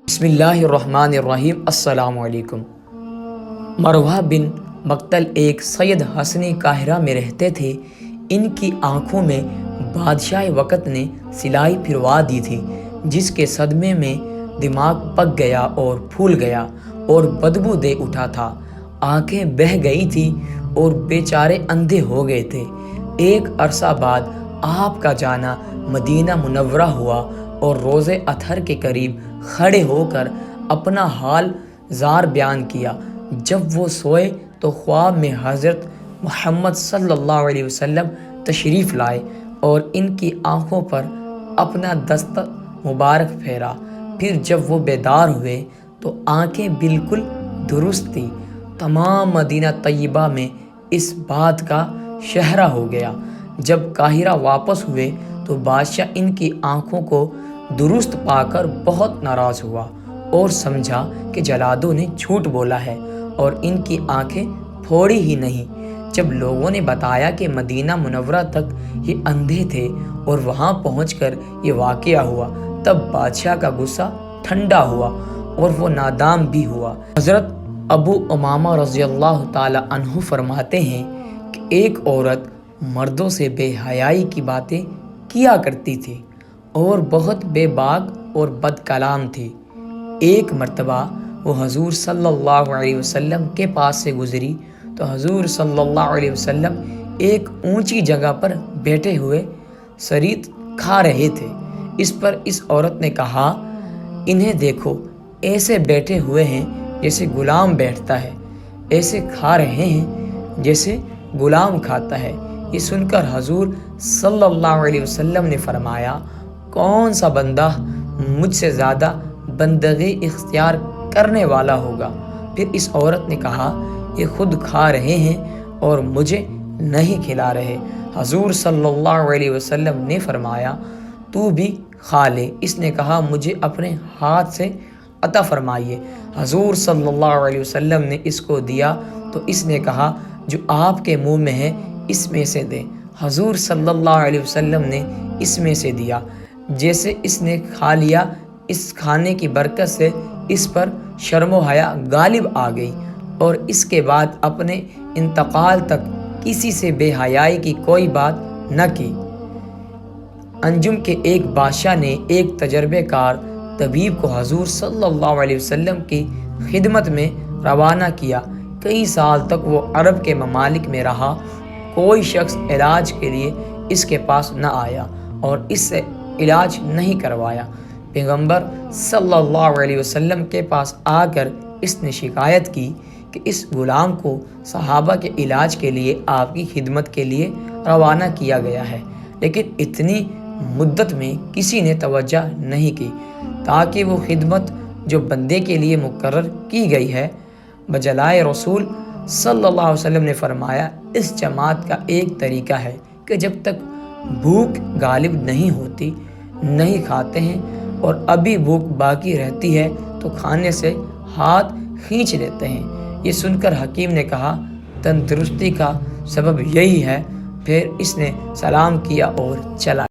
بسم اللہ الرحمن الرحیم۔ السلام علیکم۔ مروہ بن مقتل ایک سید حسنی قاہرہ میں رہتے تھے۔ ان کی آنکھوں میں بادشاہ وقت نے سلائی پھروا دی تھی، جس کے صدمے میں دماغ پک گیا اور پھول گیا اور بدبو دے اٹھا تھا۔ آنکھیں بہہ گئی تھی اور بیچارے اندھے ہو گئے تھے۔ ایک عرصہ بعد آپ کا جانا مدینہ منورہ ہوا اور روزے اطہر کے قریب کھڑے ہو کر اپنا حال زار بیان کیا۔ جب وہ سوئے تو خواب میں حضرت محمد صلی اللہ علیہ وسلم تشریف لائے اور ان کی آنکھوں پر اپنا دست مبارک پھیرا۔ پھر جب وہ بیدار ہوئے تو آنکھیں بالکل درست تھیں۔ تمام مدینہ طیبہ میں اس بات کا شہرہ ہو گیا۔ جب قاہرہ واپس ہوئے تو بادشاہ ان کی آنکھوں کو درست پا کر بہت ناراض ہوا اور سمجھا کہ جلادوں نے جھوٹ بولا ہے اور ان کی آنکھیں پھوڑی ہی نہیں۔ جب لوگوں نے بتایا کہ مدینہ منورہ تک یہ اندھے تھے اور وہاں پہنچ کر یہ واقعہ ہوا، تب بادشاہ کا غصہ ٹھنڈا ہوا اور وہ نادام بھی ہوا۔ حضرت ابو امامہ رضی اللہ تعالی عنہ فرماتے ہیں کہ ایک عورت مردوں سے بے حیائی کی باتیں کیا کرتی تھی اور بہت بے باک اور بد کلام تھی۔ ایک مرتبہ وہ حضور صلی اللہ علیہ وسلم کے پاس سے گزری تو حضور صلی اللہ علیہ وسلم ایک اونچی جگہ پر بیٹھے ہوئے سرید کھا رہے تھے۔ اس پر اس عورت نے کہا، انہیں دیکھو، ایسے بیٹھے ہوئے ہیں جیسے غلام بیٹھتا ہے، ایسے کھا رہے ہیں جیسے غلام کھاتا ہے۔ یہ سن کر حضور صلی اللہ علیہ وسلم نے فرمایا، کون سا بندہ مجھ سے زیادہ بندگی اختیار کرنے والا ہوگا؟ پھر اس عورت نے کہا، یہ خود کھا رہے ہیں اور مجھے نہیں کھلا رہے۔ حضور صلی اللہ علیہ وسلم نے فرمایا، تو بھی کھا لے۔ اس نے کہا، مجھے اپنے ہاتھ سے عطا فرمائیے۔ حضور صلی اللہ علیہ وسلم نے اس کو دیا تو اس نے کہا، جو آپ کے منہ میں ہے اس میں سے دیں۔ حضور صلی اللہ علیہ وسلم نے اس میں سے دیا۔ جیسے اس نے کھا لیا، اس کھانے کی برکت سے اس پر شرم و حیا غالب آ گئی اور اس کے بعد اپنے انتقال تک کسی سے بے حیائی کی کوئی بات نہ کی۔ انجم کے ایک بادشاہ نے ایک تجربہ کار طبیب کو حضور صلی اللہ علیہ وسلم کی خدمت میں روانہ کیا۔ کئی سال تک وہ عرب کے ممالک میں رہا، کوئی شخص علاج کے لیے اس کے پاس نہ آیا اور اس سے علاج نہیں کروایا۔ پیغمبر صلی اللہ علیہ وسلم کے پاس آ کر اس نے شکایت کی کہ اس غلام کو صحابہ کے علاج کے لیے آپ کی خدمت کے لیے روانہ کیا گیا ہے، لیکن اتنی مدت میں کسی نے توجہ نہیں کی تاکہ وہ خدمت جو بندے کے لیے مقرر کی گئی ہے بجلائے رسول صلی اللہ علیہ وسلم نے فرمایا، اس جماعت کا ایک طریقہ ہے کہ جب تک بھوک غالب نہیں ہوتی نہیں کھاتے ہیں اور ابھی بھوک باقی رہتی ہے تو کھانے سے ہاتھ کھینچ لیتے ہیں۔ یہ سن کر حکیم نے کہا، تندرستی کا سبب یہی ہے۔ پھر اس نے سلام کیا اور چلا